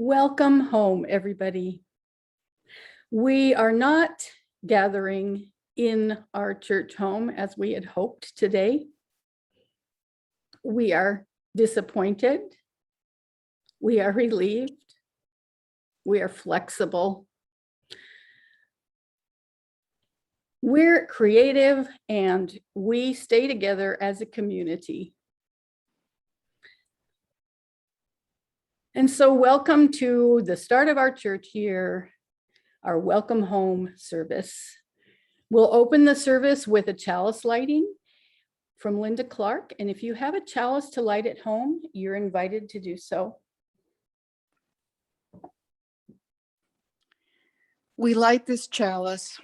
Welcome home, everybody. We are not gathering in our church home as we had hoped today. We are disappointed. We are relieved. We are flexible. We're creative and we stay together as a community. And so welcome to the start of our church year, our welcome home service. We'll open the service with a chalice lighting from Lynda Clark. And if you have a chalice to light at home, you're invited to do so. We light this chalice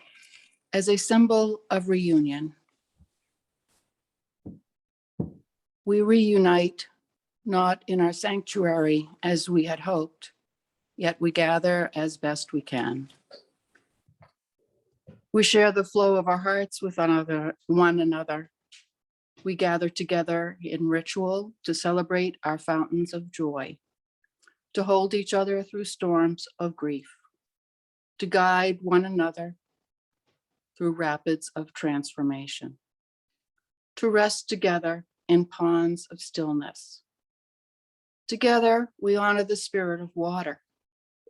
as a symbol of reunion. We reunite not in our sanctuary as we had hoped, yet we gather as best we can. We share the flow of our hearts with one another. We gather together in ritual to celebrate our fountains of joy, to hold each other through storms of grief, to guide one another through rapids of transformation, to rest together in ponds of stillness. Together, we honor the spirit of water,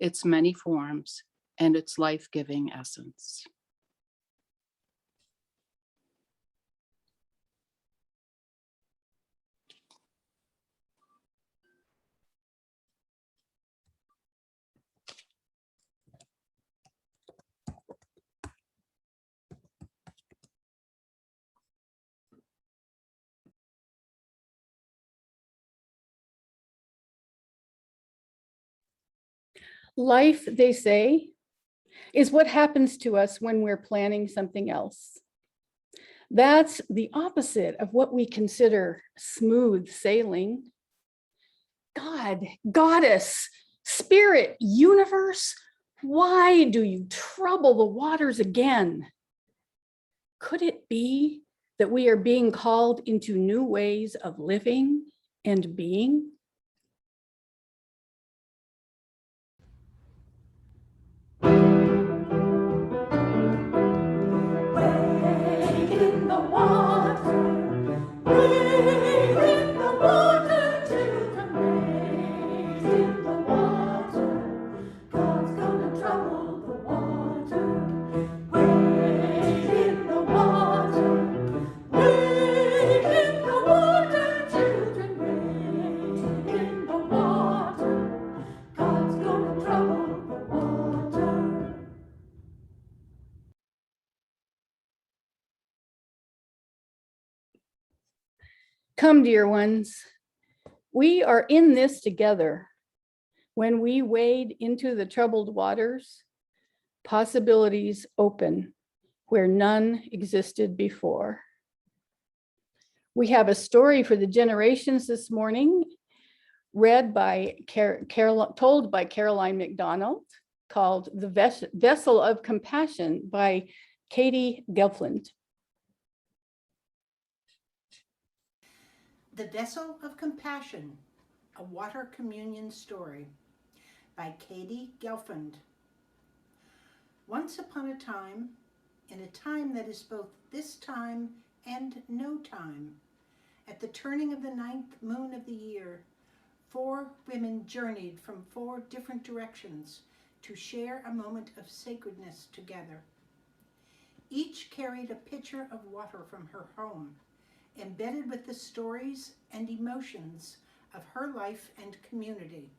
its many forms, and its life-giving essence. Life, they say, is what happens to us when we're planning something else. That's the opposite of what we consider smooth sailing. God, goddess, spirit, universe, why do you trouble the waters again? Could it be that we are being called into new ways of living and being? Come, dear ones, we are in this together. When we wade into the troubled waters, possibilities open where none existed before. We have a story for the generations this morning, read by told by Caroline McDonald, called The Vessel of Compassion by Katie Gelfland. The Vessel of Compassion, a Water Communion Story by Katie Gelfand. Once upon a time, in a time that is both this time and no time, at the turning of the 9th moon of the year, 4 women journeyed from 4 different directions to share a moment of sacredness together. Each carried a pitcher of water from her home, embedded with the stories and emotions of her life and community.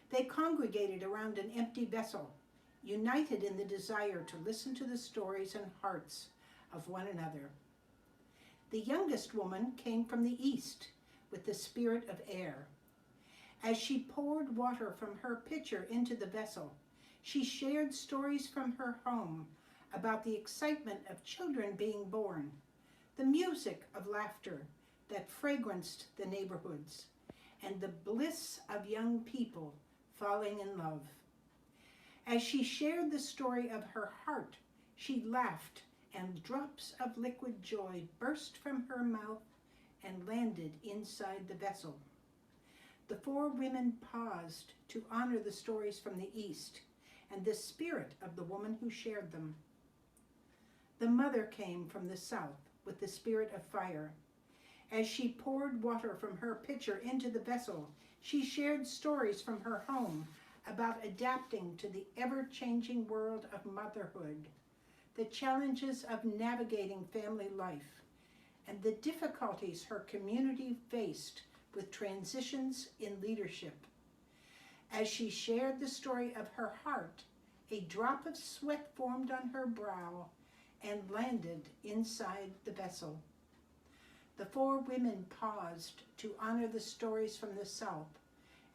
They congregated around an empty vessel, united in the desire to listen to the stories and hearts of one another. The youngest woman came from the east with the spirit of air. As she poured water from her pitcher into the vessel, she shared stories from her home about the excitement of children being born, the music of laughter that fragranced the neighborhoods, and the bliss of young people falling in love. As she shared the story of her heart, she laughed, and drops of liquid joy burst from her mouth and landed inside the vessel. The four women paused to honor the stories from the East and the spirit of the woman who shared them. The mother came from the South with the spirit of fire. As she poured water from her pitcher into the vessel, she shared stories from her home about adapting to the ever-changing world of motherhood, the challenges of navigating family life, and the difficulties her community faced with transitions in leadership. As she shared the story of her heart, a drop of sweat formed on her brow and landed inside the vessel. The four women paused to honor the stories from the South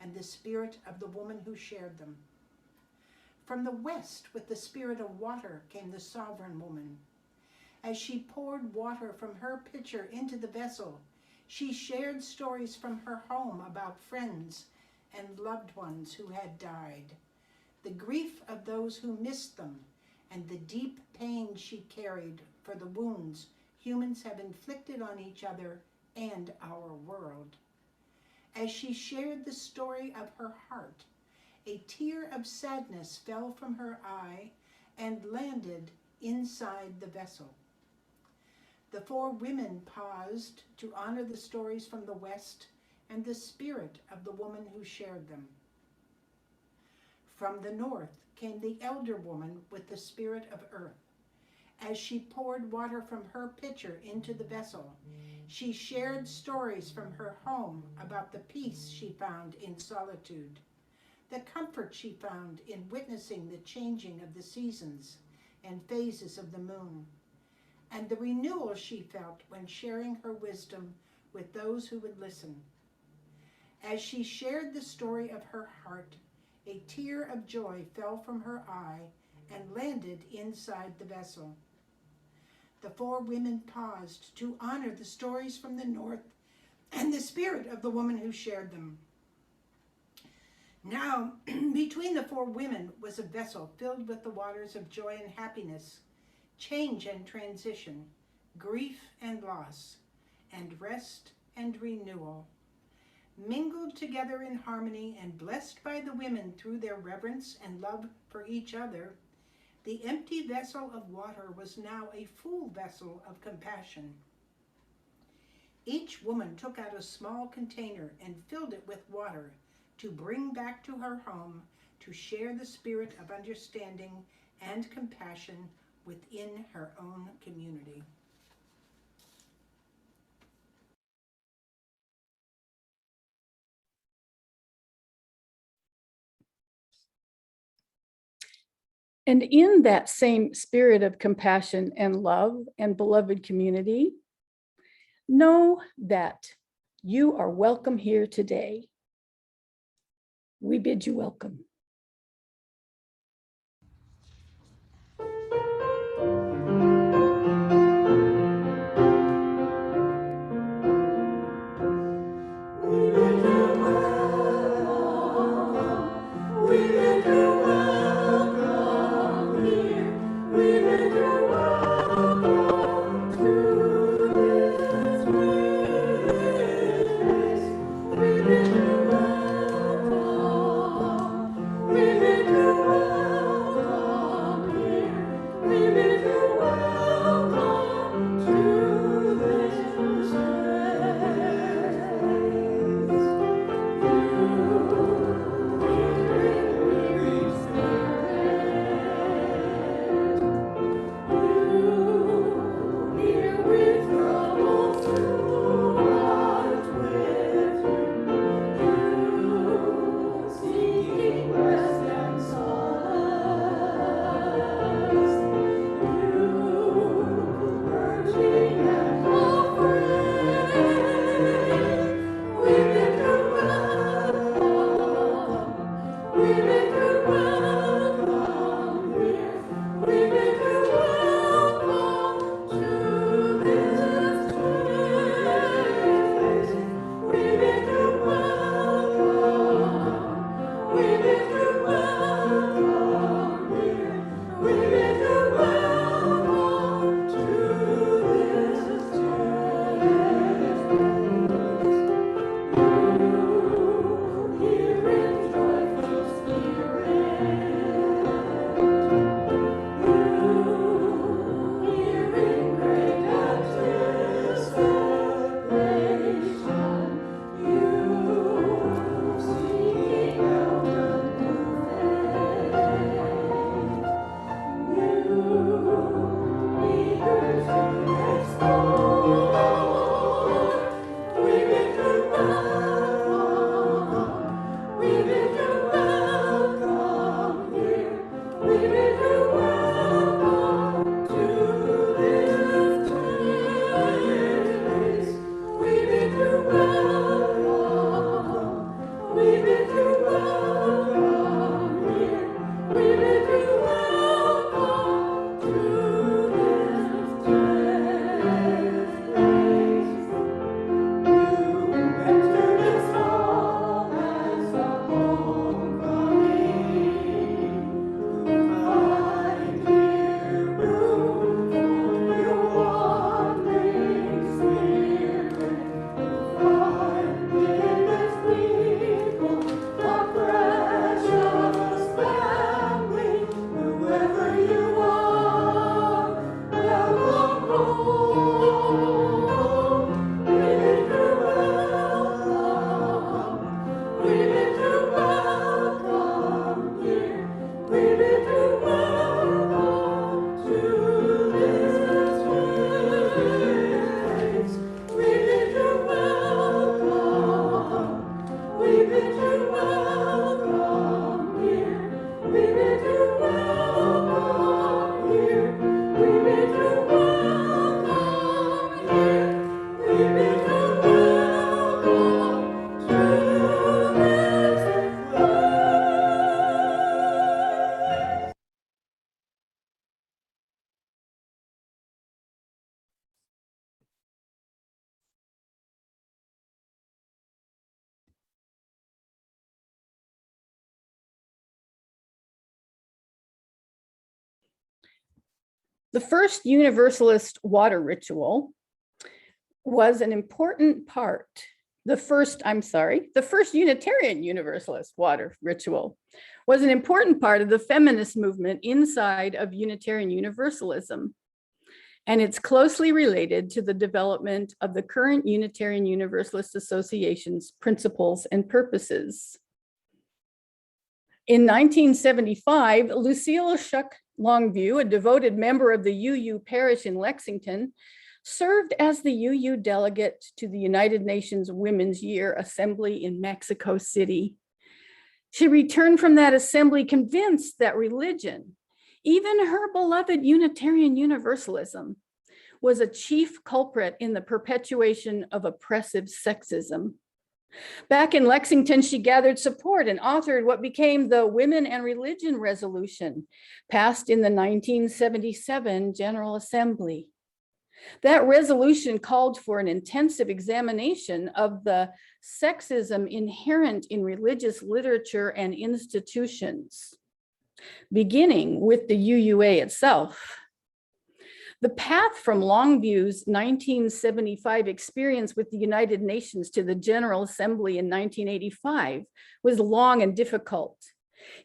and the spirit of the woman who shared them. From the West, with the spirit of water, came the sovereign woman. As she poured water from her pitcher into the vessel, she shared stories from her home about friends and loved ones who had died, the grief of those who missed them, and the deep pain she carried for the wounds humans have inflicted on each other and our world. As she shared the story of her heart, a tear of sadness fell from her eye and landed inside the vessel. The four women paused to honor the stories from the West and the spirit of the woman who shared them. From the North came the elder woman with the spirit of earth. As she poured water from her pitcher into the vessel, she shared stories from her home about the peace she found in solitude, the comfort she found in witnessing the changing of the seasons and phases of the moon, and the renewal she felt when sharing her wisdom with those who would listen. As she shared the story of her heart, a tear of joy fell from her eye and landed inside the vessel. The four women paused to honor the stories from the North and the spirit of the woman who shared them. Now, between the four women was a vessel filled with the waters of joy and happiness, change and transition, grief and loss, and rest and renewal. Mingled together in harmony and blessed by the women through their reverence and love for each other, the empty vessel of water was now a full vessel of compassion. Each woman took out a small container and filled it with water to bring back to her home to share the spirit of understanding and compassion within her own community. And in that same spirit of compassion and love and beloved community, know that you are welcome here today. We bid you welcome. The first Universalist water ritual was an important part. The first Unitarian Universalist water ritual was an important part of the feminist movement inside of Unitarian Universalism. And it's closely related to the development of the current Unitarian Universalist Association's principles and purposes. In 1975, Lucille Shuck Longview, a devoted member of the UU parish in Lexington, served as the UU delegate to the United Nations Women's Year Assembly in Mexico City. She returned from that assembly convinced that religion, even her beloved Unitarian Universalism, was a chief culprit in the perpetuation of oppressive sexism. Back in Lexington, she gathered support and authored what became the Women and Religion Resolution, passed in the 1977 General Assembly. That resolution called for an intensive examination of the sexism inherent in religious literature and institutions, beginning with the UUA itself. The path from Longview's 1975 experience with the United Nations to the General Assembly in 1985 was long and difficult.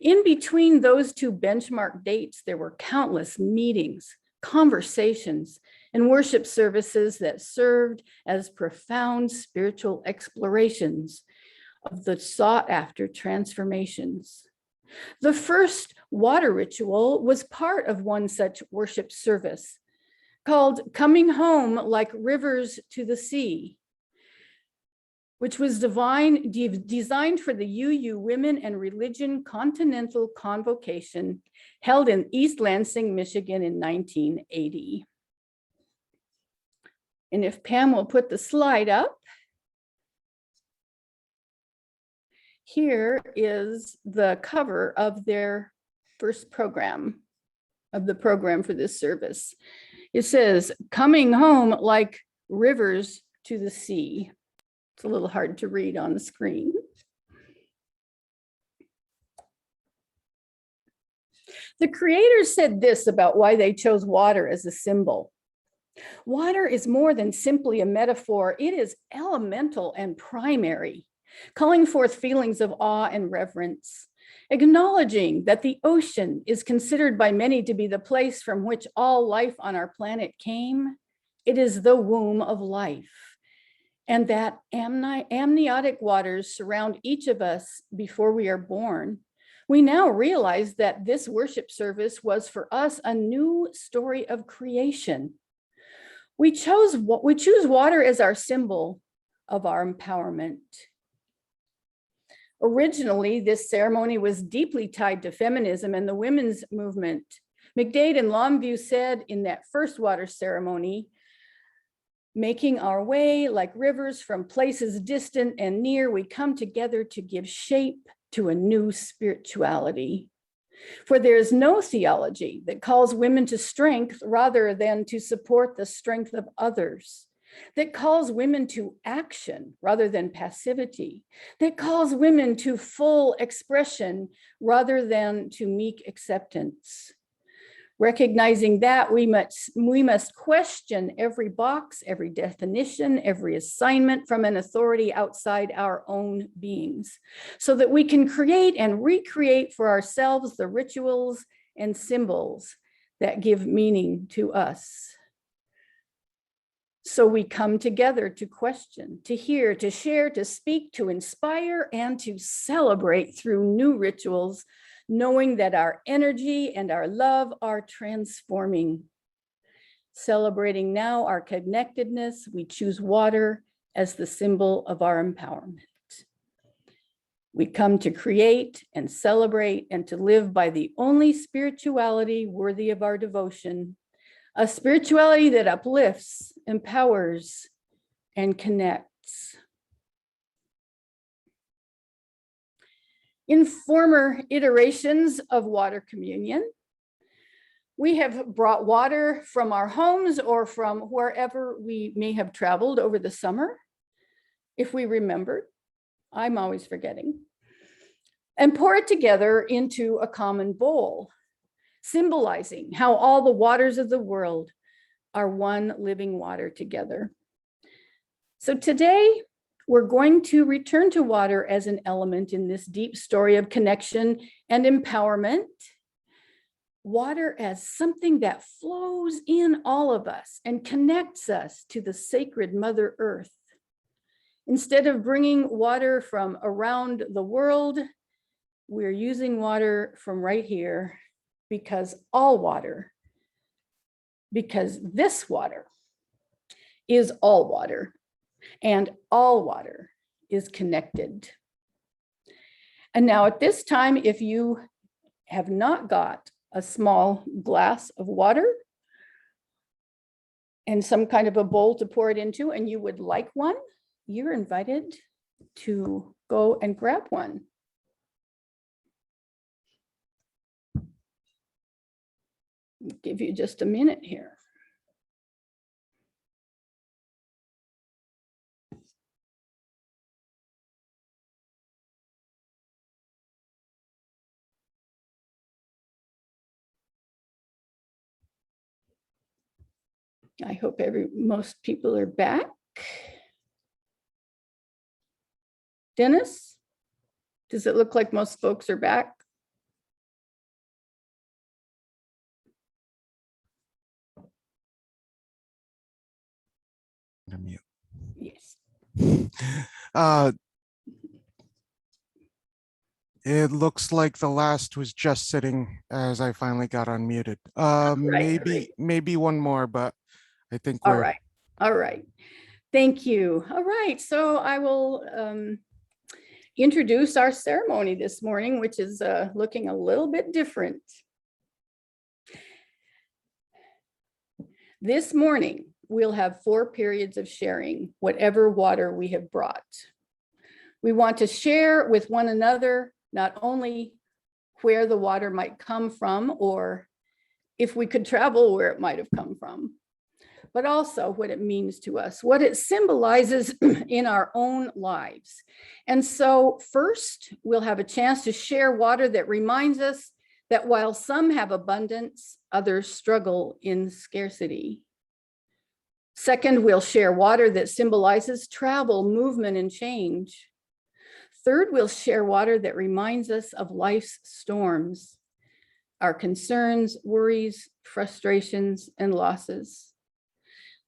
In between those two benchmark dates, there were countless meetings, conversations, and worship services that served as profound spiritual explorations of the sought-after transformations. The first water ritual was part of one such worship service, called Coming Home Like Rivers to the Sea, which was designed for the UU Women and Religion Continental Convocation held in East Lansing, Michigan in 1980. And if Pam will put the slide up, here is the cover of their first program, of the program for this service. It says, Coming Home Like Rivers to the Sea. It's a little hard to read on the screen. The creators said this about why they chose water as a symbol. Water is more than simply a metaphor. It is elemental and primary, calling forth feelings of awe and reverence, acknowledging that the ocean is considered by many to be the place from which all life on our planet came. It is the womb of life, and that amniotic waters surround each of us before we are born. We now realize that this worship service was for us a new story of creation. We choose water as our symbol of our empowerment. Originally, this ceremony was deeply tied to feminism and the women's movement. McDade and Longview said in that first water ceremony, making our way like rivers from places distant and near, we come together to give shape to a new spirituality. For there is no theology that calls women to strength rather than to support the strength of others, that calls women to action rather than passivity, that calls women to full expression rather than to meek acceptance. Recognizing that we must question every box, every definition, every assignment from an authority outside our own beings, so that we can create and recreate for ourselves the rituals and symbols that give meaning to us. So we come together to question, to hear, to share, to speak, to inspire, and to celebrate through new rituals, knowing that our energy and our love are transforming. Celebrating now our connectedness, we choose water as the symbol of our empowerment. We come to create and celebrate and to live by the only spirituality worthy of our devotion, a spirituality that uplifts, empowers, and connects. In former iterations of water communion, we have brought water from our homes or from wherever we may have traveled over the summer, if we remembered. I'm always forgetting. And pour it together into a common bowl. symbolizing how all the waters of the world are one living water together. So today, we're going to return to water as an element in this deep story of connection and empowerment. Water as something that flows in all of us and connects us to the sacred Mother Earth. Instead of bringing water from around the world, we're using water from right here because this water is all water, and all water is connected. And now at this time, if you have not got a small glass of water and some kind of a bowl to pour it into, and you would like one, you're invited to go and grab one. I'll give you just a minute here. I hope most people are back. Dennis, does it look like most folks are back? Mute. Yes. It looks like the last was just sitting as I finally got unmuted. Maybe one more, but I think All we're right. All right. Thank you. All right. So I will introduce our ceremony this morning, which is looking a little bit different. This morning, we'll have 4 periods of sharing whatever water we have brought. We want to share with one another not only where the water might come from, or if we could travel where it might have come from, but also what it means to us, what it symbolizes in our own lives. And so first, we'll have a chance to share water that reminds us that while some have abundance, others struggle in scarcity. Second, we'll share water that symbolizes travel, movement, and change. Third, we'll share water that reminds us of life's storms, our concerns, worries, frustrations, and losses.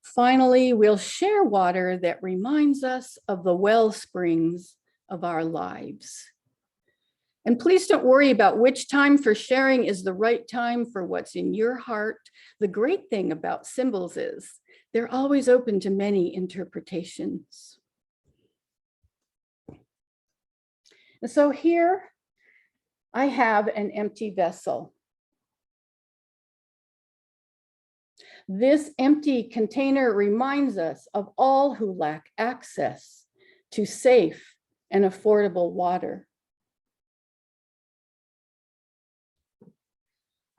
Finally, we'll share water that reminds us of the well springs of our lives. And please don't worry about which time for sharing is the right time for what's in your heart. The great thing about symbols is they're always open to many interpretations. And so here I have an empty vessel. This empty container reminds us of all who lack access to safe and affordable water.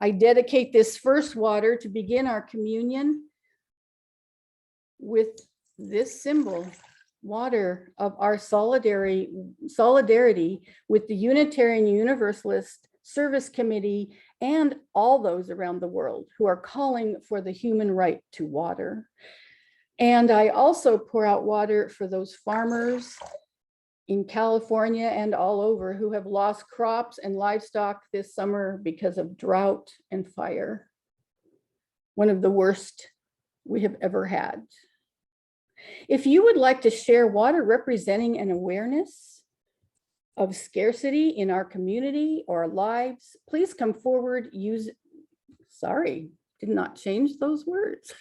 I dedicate this first water to begin our communion with this symbol, water of our solidarity with the Unitarian Universalist Service Committee and all those around the world who are calling for the human right to water. And I also pour out water for those farmers in California and all over who have lost crops and livestock this summer because of drought and fire. One of the worst we have ever had. If you would like to share water representing an awareness of scarcity in our community or lives, please come forward. Did not change those words.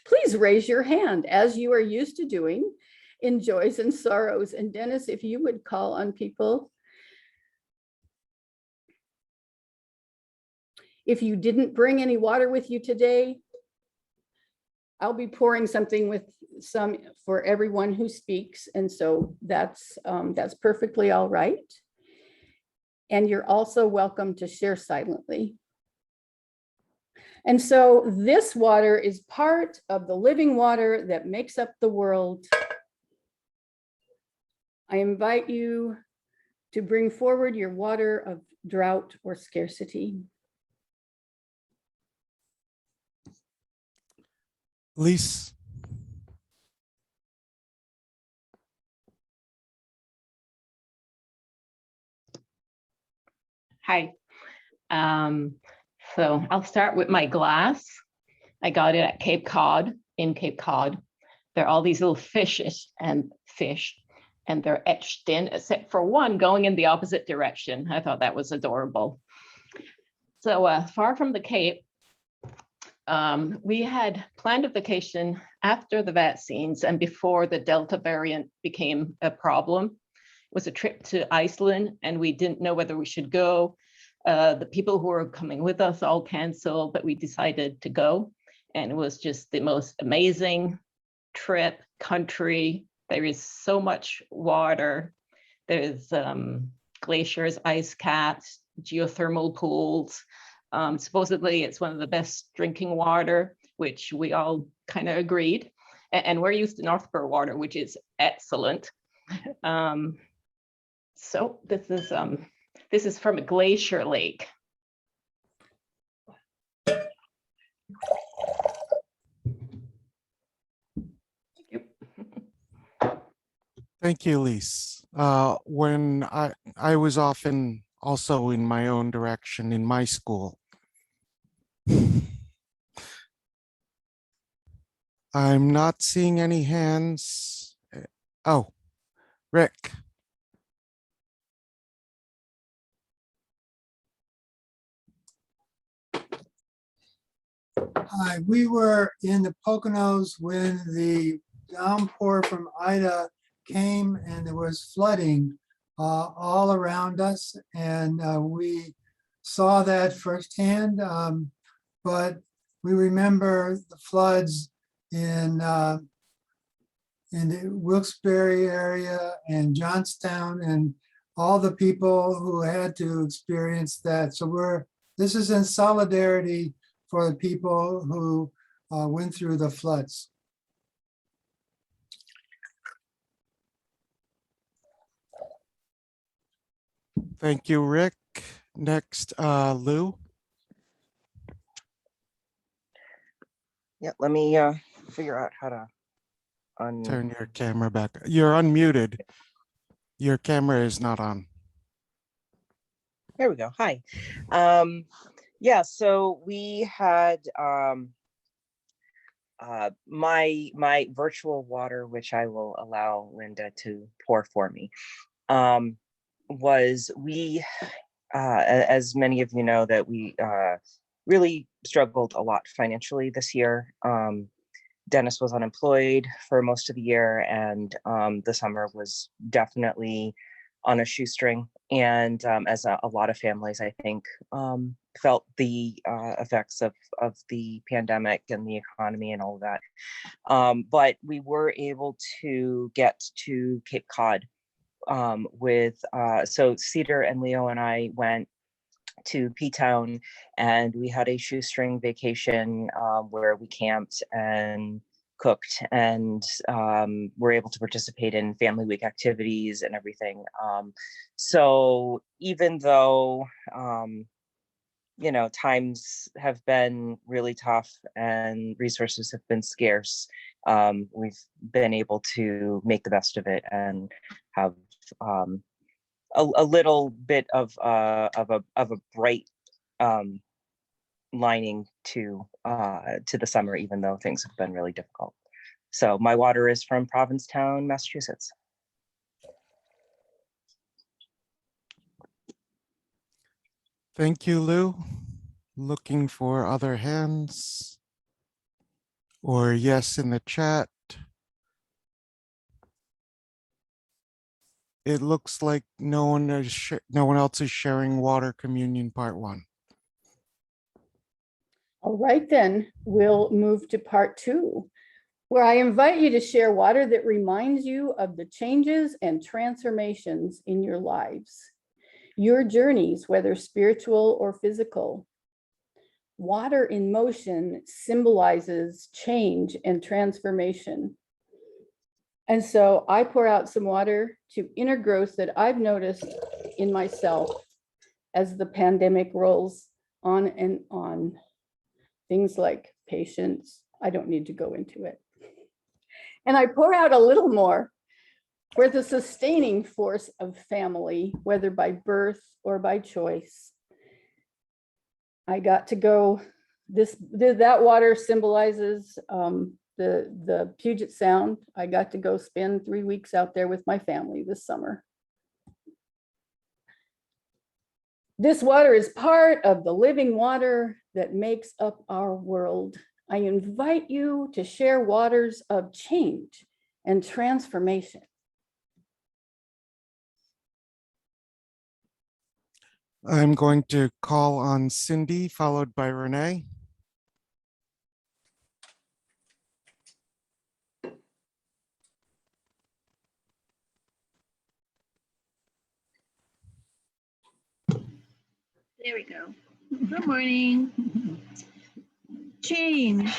Please raise your hand as you are used to doing in joys and sorrows. And Dennis, if you would call on people. If you didn't bring any water with you today, I'll be pouring something with some for everyone who speaks. And so that's perfectly all right. And you're also welcome to share silently. And so this water is part of the living water that makes up the world. I invite you to bring forward your water of drought or scarcity. Lise, Hi. So I'll start with my glass. I got it at Cape Cod, in Cape Cod. There are all these little fishes and they're etched in, except for one going in the opposite direction. I thought that was adorable. So far from the Cape, we had planned a vacation after the vaccines and before the Delta variant became a problem. It was a trip to Iceland, and we didn't know whether we should go. The people who were coming with us all canceled, but we decided to go. And it was just the most amazing trip, country. There is so much water. There's glaciers, ice caps, geothermal pools. Supposedly it's one of the best drinking water, which we all kind of agreed. And we're used to Northborough water, which is excellent. So this is from a glacier lake. thank you, Lise. When I was often also in my own direction in my school. I'm not seeing any hands. Oh, Rick. Hi, we were in the Poconos when the downpour from Ida came and there was flooding all around us. And we saw that firsthand. But we remember the floods in the Wilkes-Barre area and Johnstown and all the people who had to experience that. So this is in solidarity for the people who went through the floods. Thank you, Rick. Next, Lou. Yeah, let me figure out how to Turn your camera back. You're unmuted. Your camera is not on. There we go. Hi. Yeah, so we had my virtual water, which I will allow Lynda to pour for me, was as many of you know, that we really struggled a lot financially this year. Dennis was unemployed for most of the year, and the summer was definitely on a shoestring. And as a lot of families, I think, felt the effects of the pandemic and the economy and all of that. But we were able to get to Cape Cod so Cedar and Leo and I went to P-Town, and we had a shoestring vacation where we camped and cooked, and were able to participate in family week activities and everything. So even though times have been really tough and resources have been scarce, we've been able to make the best of it and have a little bit of a bright lining to the summer, even though things have been really difficult. So my water is from Provincetown, Massachusetts. Thank you, Lou. Looking for other hands or yes in the chat. It looks like no one else is sharing Water Communion Part 1. All right, then we'll move to part 2, where I invite you to share water that reminds you of the changes and transformations in your lives, your journeys, whether spiritual or physical. Water in motion symbolizes change and transformation. And so I pour out some water to inner growth that I've noticed in myself as the pandemic rolls on and on. Things like patience, I don't need to go into it. And I pour out a little more where the sustaining force of family, whether by birth or by choice. I got to go, that water symbolizes the Puget Sound. I got to go spend 3 weeks out there with my family this summer. This water is part of the living water that makes up our world. I invite you to share waters of change and transformation. I'm going to call on Cindy, followed by Renee. There we go. Good morning. Change.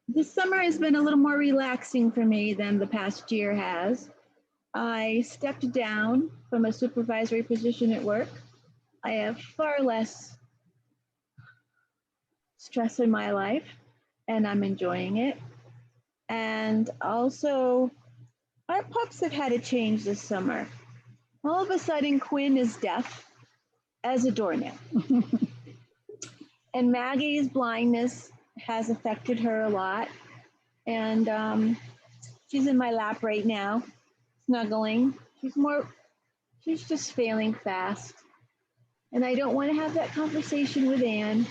This summer has been a little more relaxing for me than the past year has. I stepped down from a supervisory position at work. I have far less stress in my life, and I'm enjoying it. And also, our pups have had a change this summer. All of a sudden, Quinn is deaf as a doornail. And Maggie's blindness has affected her a lot. And she's in my lap right now, snuggling. She's just failing fast. And I don't want to have that conversation with Anne.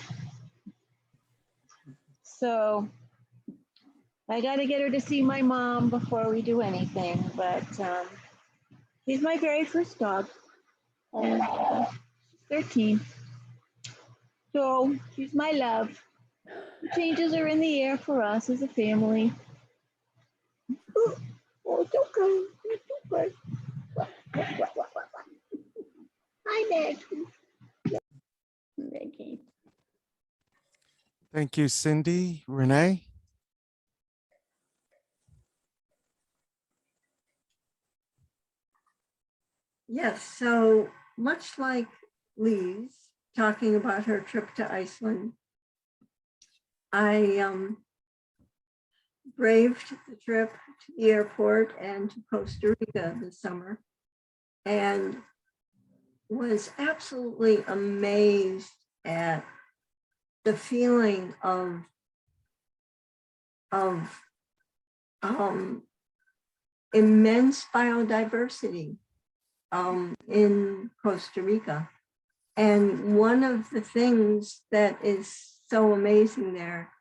So I got to get her to see my mom before we do anything. But she's my very first dog. And she's 13. So she's my love. The changes are in the air for us as a family. Oh, it's okay. It's okay. Hi, Maggie. Maggie. Thank you, Cindy. Renee? Yes, so much like Lee's talking about her trip to Iceland, I braved the trip to the airport and to Costa Rica this summer and was absolutely amazed at the feeling of immense biodiversity in Costa Rica. And one of the things that is so amazing there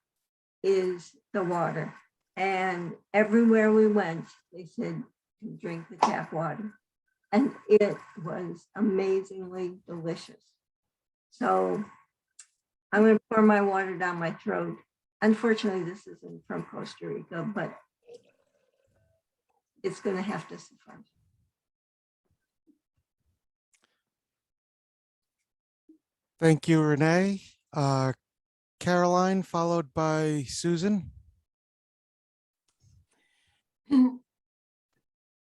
is the water. And everywhere we went, they said, drink the tap water. And it was amazingly delicious. So I'm going to pour my water down my throat. Unfortunately, this isn't from Costa Rica, but it's going to have to suffice. Thank you, Renee. Caroline, followed by Susan.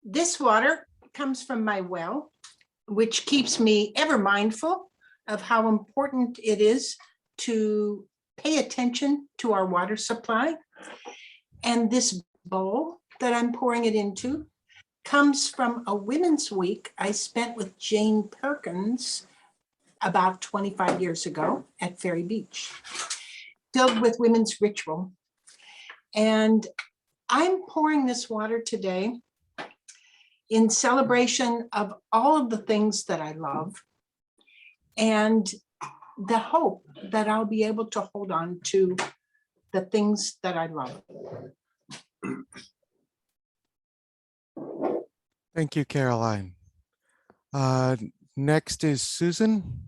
This water comes from my well, which keeps me ever mindful of how important it is to pay attention to our water supply. And this bowl that I'm pouring it into comes from a Women's Week I spent with Jane Perkins about 25 years ago at Ferry Beach, filled with women's ritual. And I'm pouring this water today in celebration of all of the things that I love and the hope that I'll be able to hold on to the things that I love. Thank you, Caroline. Next is Susan.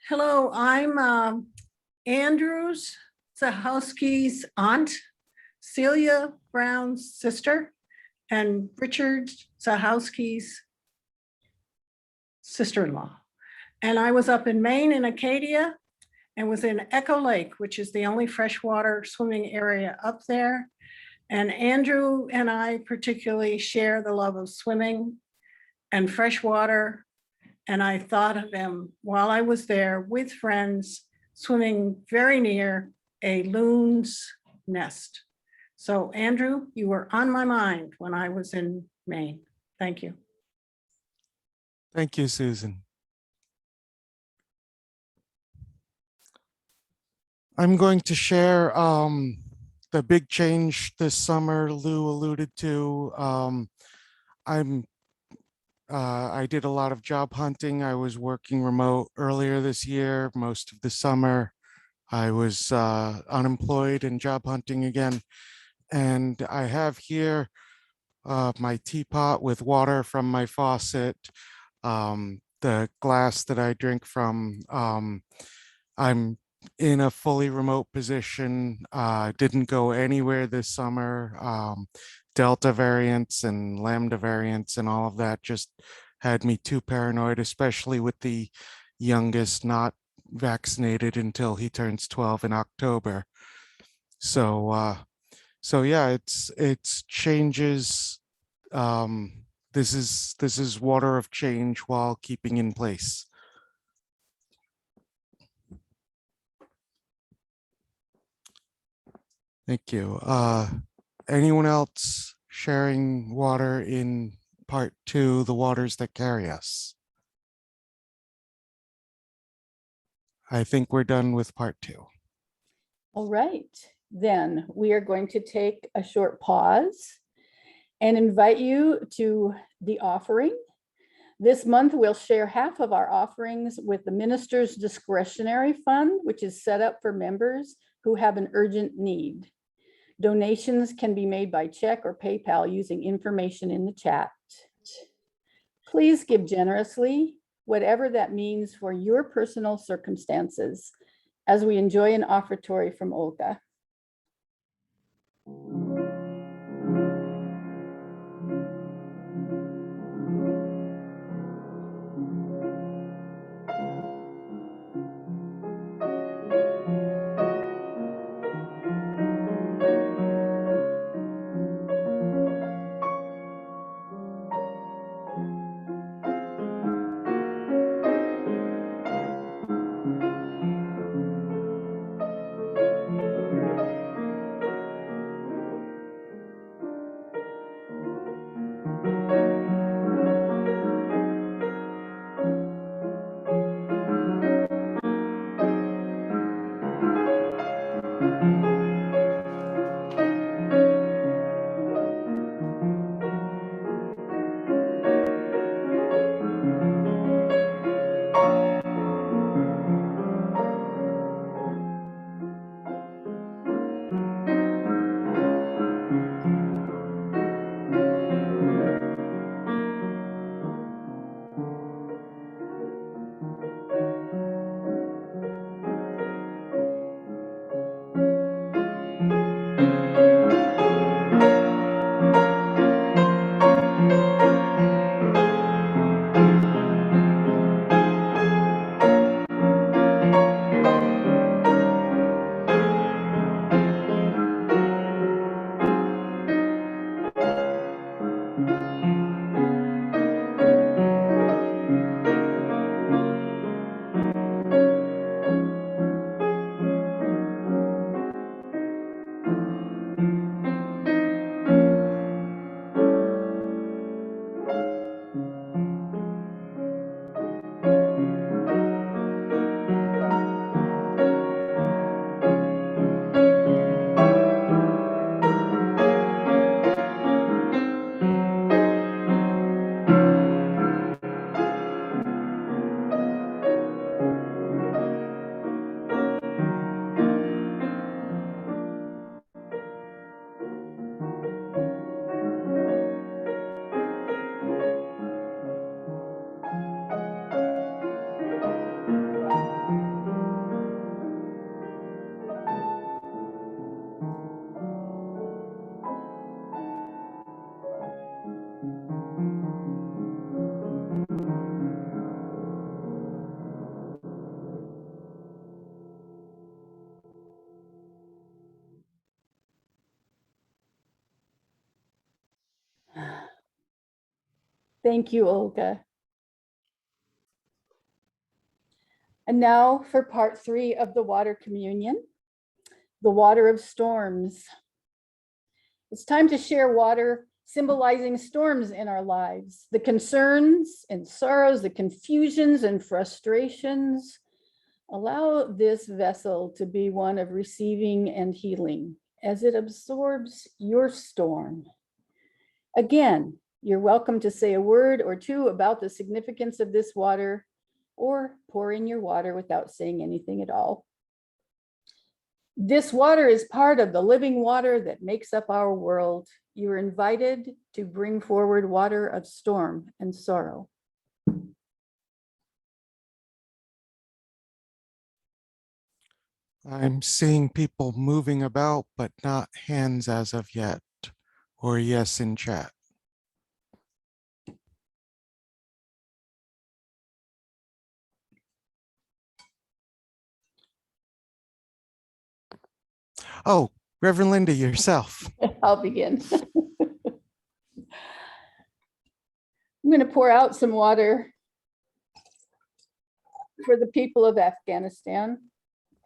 Hello, I'm Andrews Zahowski's aunt, Celia Brown's sister, and Richard Zahowski's sister-in-law. And I was up in Maine in Acadia and was in Echo Lake, which is the only freshwater swimming area up there. And Andrew and I particularly share the love of swimming. and fresh water. And I thought of them while I was there with friends swimming very near a loon's nest. So Andrew, you were on my mind when I was in Maine. Thank you. Thank you, Susan. I'm going to share the big change this summer Lou alluded to. I did a lot of job hunting. I was working remote earlier this year. Most of the summer, I was unemployed and job hunting again. And I have here my teapot with water from my faucet, the glass that I drink from. I'm in a fully remote position. Didn't go anywhere this summer. Delta variants and Lambda variants and all of that just had me too paranoid, especially with the youngest not vaccinated until he turns 12 in October. So yeah, it's changes. This is water of change while keeping in place. Thank you. Anyone else sharing water in part 2, the waters that carry us? I think we're done with part 2. All right, then we are going to take a short pause and invite you to the offering. This month, we'll share half of our offerings with the Minister's Discretionary Fund, which is set up for members who have an urgent need. Donations can be made by check or PayPal using information in the chat. Please give generously, whatever that means for your personal circumstances, as we enjoy an offertory from Olga. Thank you, Olga. And now for part 3 of the water communion, the water of storms. It's time to share water symbolizing storms in our lives, the concerns and sorrows, the confusions and frustrations. Allow this vessel to be one of receiving and healing as it absorbs your storm. Again, you're welcome to say a word or two about the significance of this water, or pour in your water without saying anything at all. This water is part of the living water that makes up our world. You're invited to bring forward water of storm and sorrow. I'm seeing people moving about, but not hands as of yet, or yes in chat. Oh, Reverend Lynda, yourself. I'll begin. I'm going to pour out some water for the people of Afghanistan,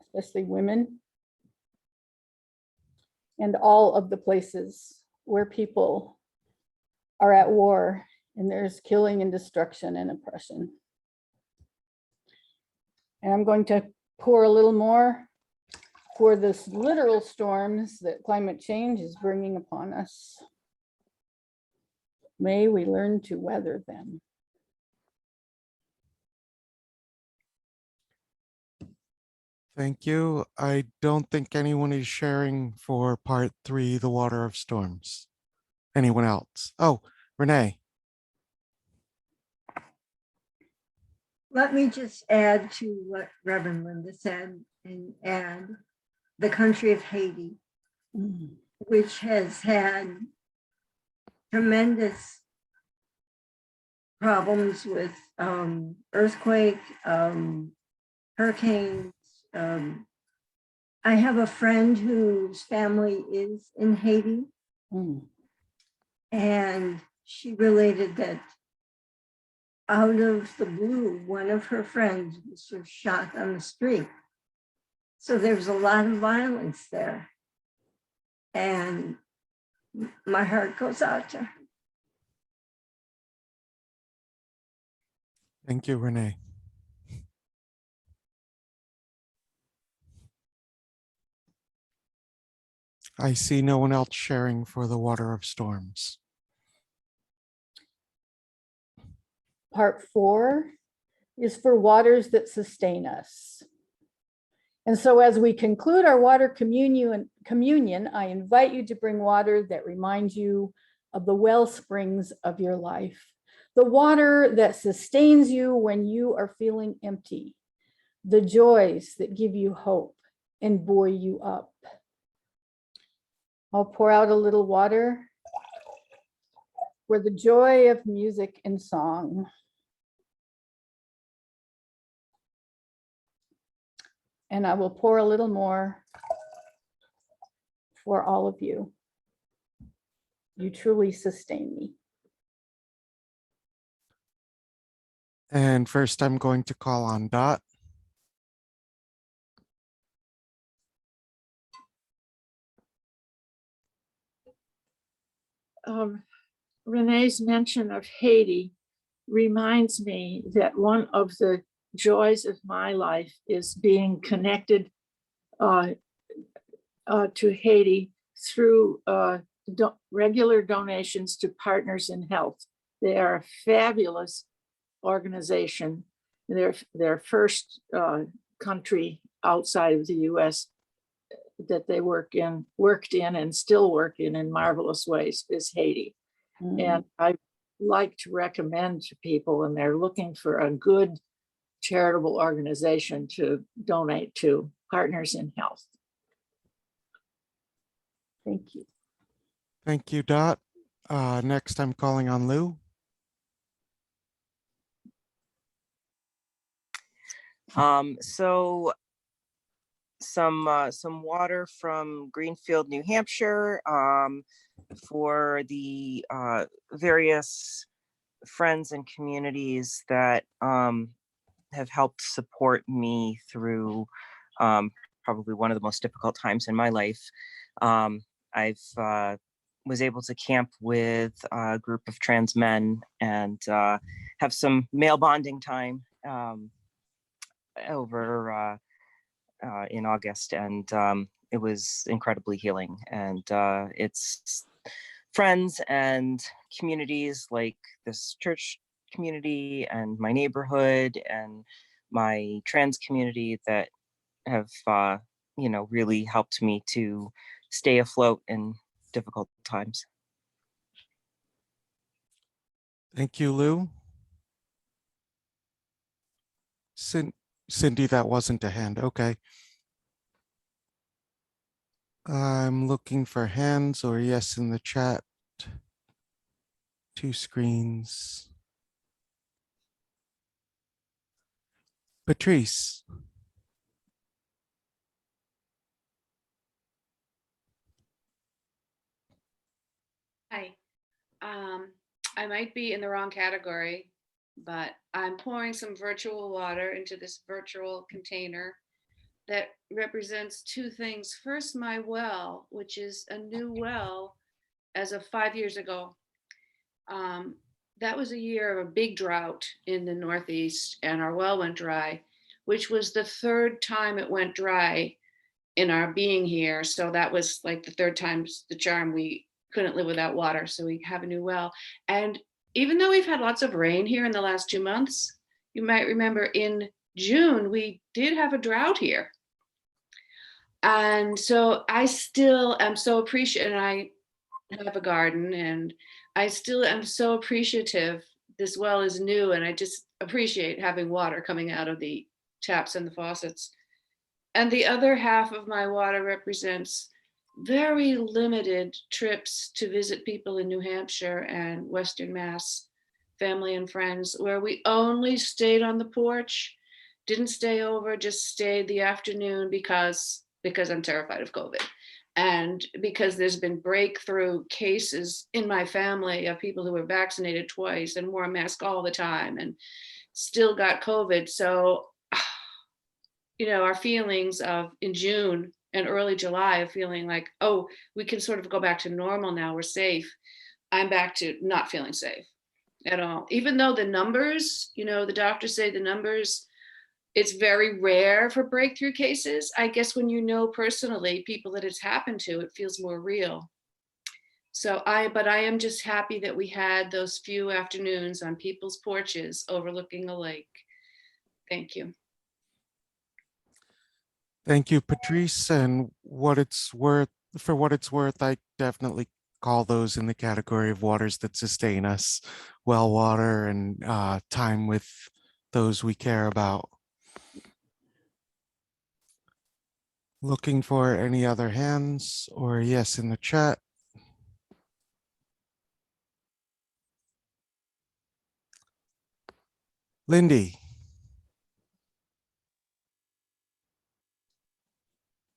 especially women, and all of the places where people are at war and there's killing and destruction and oppression. And I'm going to pour a little more for this literal storms that climate change is bringing upon us. May we learn to weather them. Thank you. I don't think anyone is sharing for part 3, the water of storms. Anyone else? Oh, Renee. Let me just add to what Reverend Lynda said and add the country of Haiti, which has had tremendous problems with earthquake, hurricanes. I have a friend whose family is in Haiti, and she related that out of the blue, one of her friends was just shot on the street. So there was a lot of violence there. And my heart goes out to her. Thank you, Renee. I see no one else sharing for the water of storms. Part 4 is for waters that sustain us. And so as we conclude our water communion, I invite you to bring water that reminds you of the well springs of your life, the water that sustains you when you are feeling empty, the joys that give you hope and buoy you up. I'll pour out a little water for the joy of music and song. And I will pour a little more for all of you. You truly sustain me. And first, I'm going to call on Dot. Renee's mention of Haiti reminds me that one of the joys of my life is being connected to Haiti through regular donations to Partners in Health. They are a fabulous organization. They're their first country outside of the US that they worked in and still work in marvelous ways is Haiti. And I like to recommend to people when they're looking for a good charitable organization to donate to, Partners in Health. Thank you. Thank you, Dot. Next, I'm calling on Lou. So some water from Greenfield, New Hampshire, for the various friends and communities that have helped support me through probably one of the most difficult times in my life. I've was able to camp with a group of trans men and have some male bonding time over in August, and it was incredibly healing. And it's friends and communities like this church community and my neighborhood and my trans community that have really helped me to stay afloat in difficult times. Thank you, Lou. Cindy, that wasn't a hand. Okay. I'm looking for hands or yes in the chat. 2 screens. Patrice. Hi. I might be in the wrong category, but I'm pouring some virtual water into this virtual container that represents 2 things. First, my well, which is a new well as of 5 years ago. That was a year of a big drought in the Northeast, and our well went dry, which was the 3rd time it went dry in our being here. So that was like the 3rd time's the charm. We couldn't live without water, so we have a new well. And even though we've had lots of rain here in the last 2 months, you might remember in June, we did have a drought here. And so I still am so appreciative, and I have a garden, and I still am so appreciative. This well is new, and I just appreciate having water coming out of the taps and the faucets. And the other half of my water represents very limited trips to visit people in New Hampshire and Western Mass, family and friends, where we only stayed on the porch, didn't stay over, just stayed the afternoon because I'm terrified of COVID. And because there's been breakthrough cases in my family of people who were vaccinated twice and wore a mask all the time and still got COVID. So, our feelings of in June and early July of feeling like, oh, we can sort of go back to normal now, we're safe. I'm back to not feeling safe at all. Even though the numbers, the doctors say the numbers, it's very rare for breakthrough cases. I guess when you know personally people that it's happened to, it feels more real. But I am just happy that we had those few afternoons on people's porches overlooking a lake. Thank you. Thank you, Patrice. And for what it's worth, I definitely call those in the category of waters that sustain us. Well water and time with those we care about. Looking for any other hands or yes in the chat. Lindy.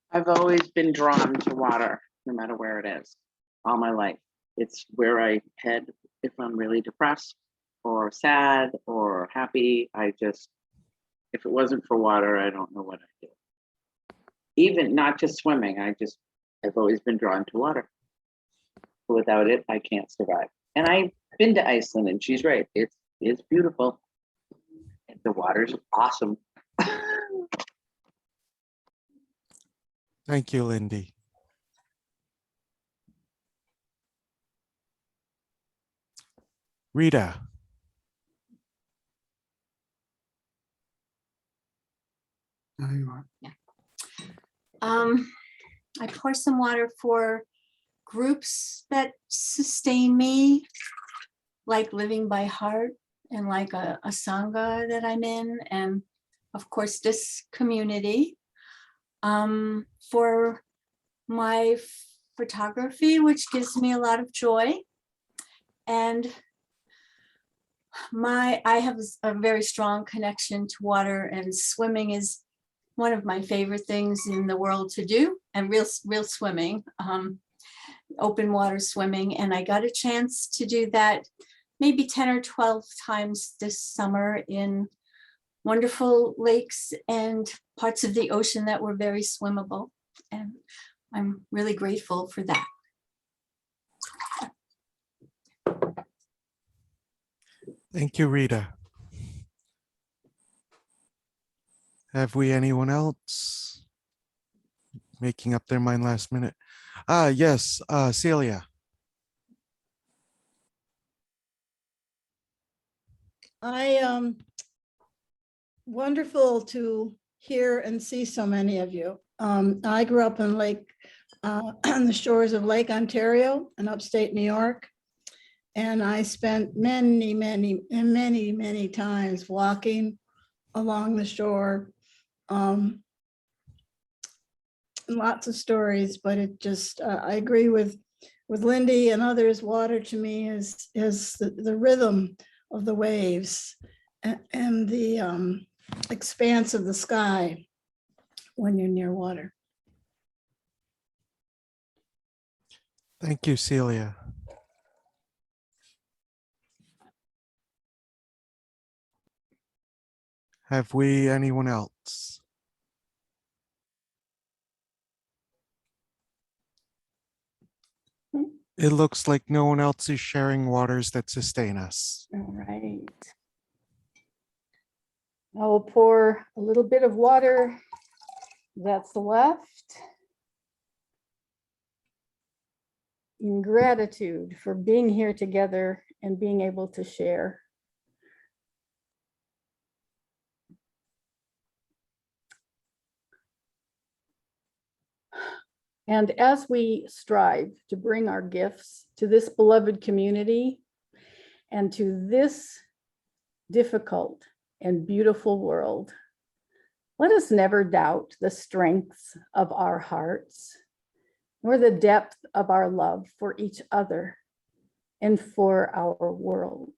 I've always been drawn to water, no matter where it is, all my life. It's where I head if I'm really depressed or sad or happy. If it wasn't for water, I don't know what I'd do. Even not just swimming, I've always been drawn to water. Without it, I can't survive. And I've been to Iceland, and she's right. It's beautiful. And the water's awesome. Thank you, Lindy. Rita. Now you are. I pour some water for groups that sustain me, like Living by Heart and like a Sangha that I'm in, and of course this community. For my photography, which gives me a lot of joy. And I have a very strong connection to water, and swimming is one of my favorite things in the world to do, and real swimming, open water swimming. And I got a chance to do that maybe 10 or 12 times this summer in wonderful lakes and parts of the ocean that were very swimmable. And I'm really grateful for that. Thank you, Rita. Have we anyone else making up their mind last minute? Yes, Celia. Wonderful to hear and see so many of you. I grew up in on the shores of Lake Ontario in upstate New York. And I spent many times walking along the shore. Lots of stories, but it just, I agree with Lindy and others. Water to me is the rhythm of the waves and the expanse of the sky when you're near water. Thank you, Celia. Have we anyone else? It looks like no one else is sharing waters that sustain us. All right. I will pour a little bit of water that's left in gratitude for being here together and being able to share. And as we strive to bring our gifts to this beloved community and to this difficult and beautiful world, let us never doubt the strengths of our hearts, nor the depth of our love for each other and for our world.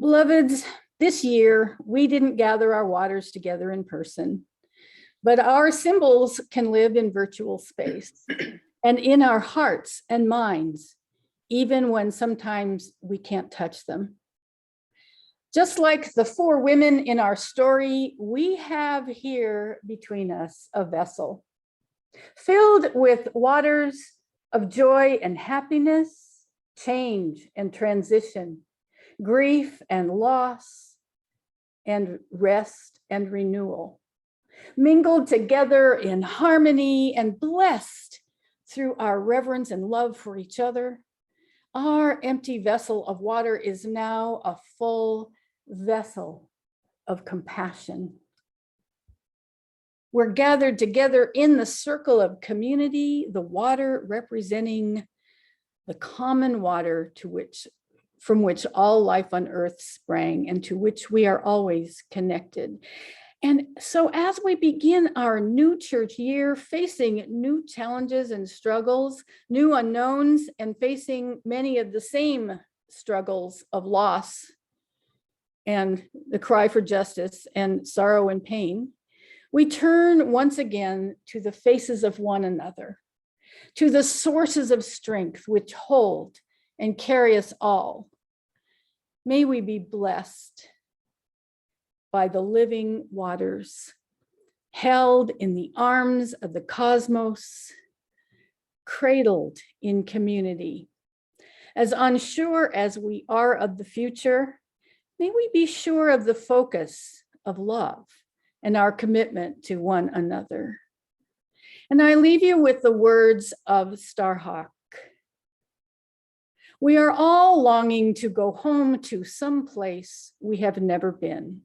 Beloveds, this year, we didn't gather our waters together in person, but our symbols can live in virtual space and in our hearts and minds, even when sometimes we can't touch them. Just like the four women in our story, we have here between us a vessel filled with waters of joy and happiness, change and transition, grief and loss, and rest and renewal, mingled together in harmony and blessed through our reverence and love for each other. Our empty vessel of water is now a full vessel of compassion. We're gathered together in the circle of community, the water representing the common water from which all life on earth sprang and to which we are always connected. And so as we begin our new church year, facing new challenges and struggles, new unknowns, and facing many of the same struggles of loss and the cry for justice and sorrow and pain, we turn once again to the faces of one another, to the sources of strength which hold and carry us all. May we be blessed by the living waters, held in the arms of the cosmos, cradled in community. As unsure as we are of the future, may we be sure of the focus of love and our commitment to one another. And I leave you with the words of Starhawk. We are all longing to go home to some place we have never been,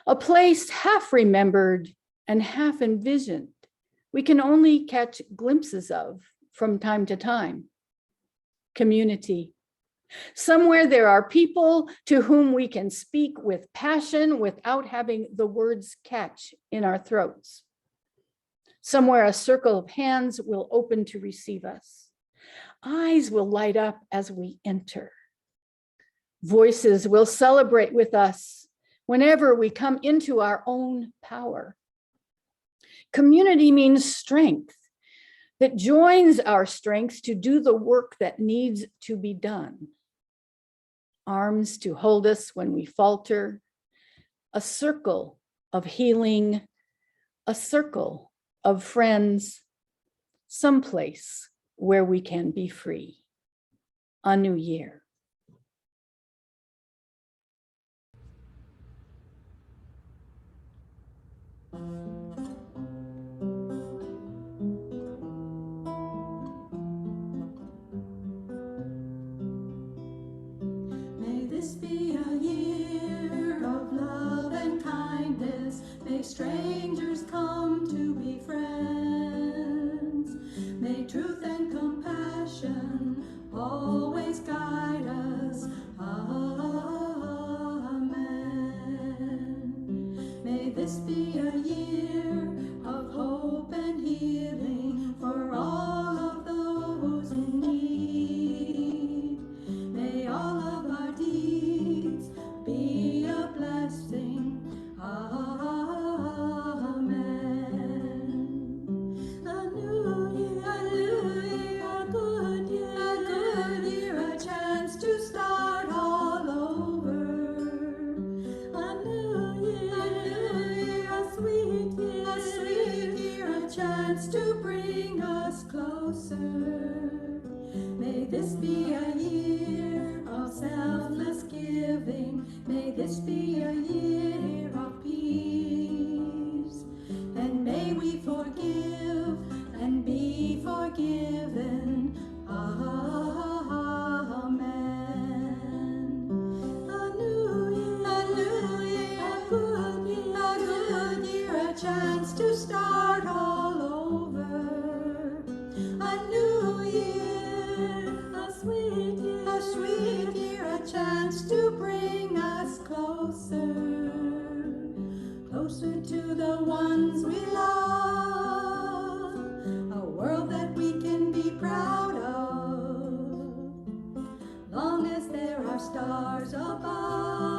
a place half remembered and half envisioned. We can only catch glimpses of from time to time. Community. Somewhere there are people to whom we can speak with passion without having the words catch in our throats. Somewhere a circle of hands will open to receive us. Eyes will light up as we enter. Voices will celebrate with us whenever we come into our own power. Community means strength that joins our strengths to do the work that needs to be done. Arms to hold us when we falter, a circle of healing, a circle of friends, someplace where we can be free. A new year. May this be a year of love and kindness. May strangers come to be friends. May truth and compassion always guide us. Amen. May this be a year of hope and healing for all of those in need. May all of our deeds be a blessing. Amen. A new year, a good year, a chance to start all over. A new year, a sweet year, a chance to bring us closer. May this be a year of selfless giving. May this be a year of peace. And may we forgive and be forgiven. Amen. A new year, a good year, a chance to start all over. A new year, a sweet year, a chance to bring us closer, closer to the ones we love, a world that we can be proud of, long as there are stars above.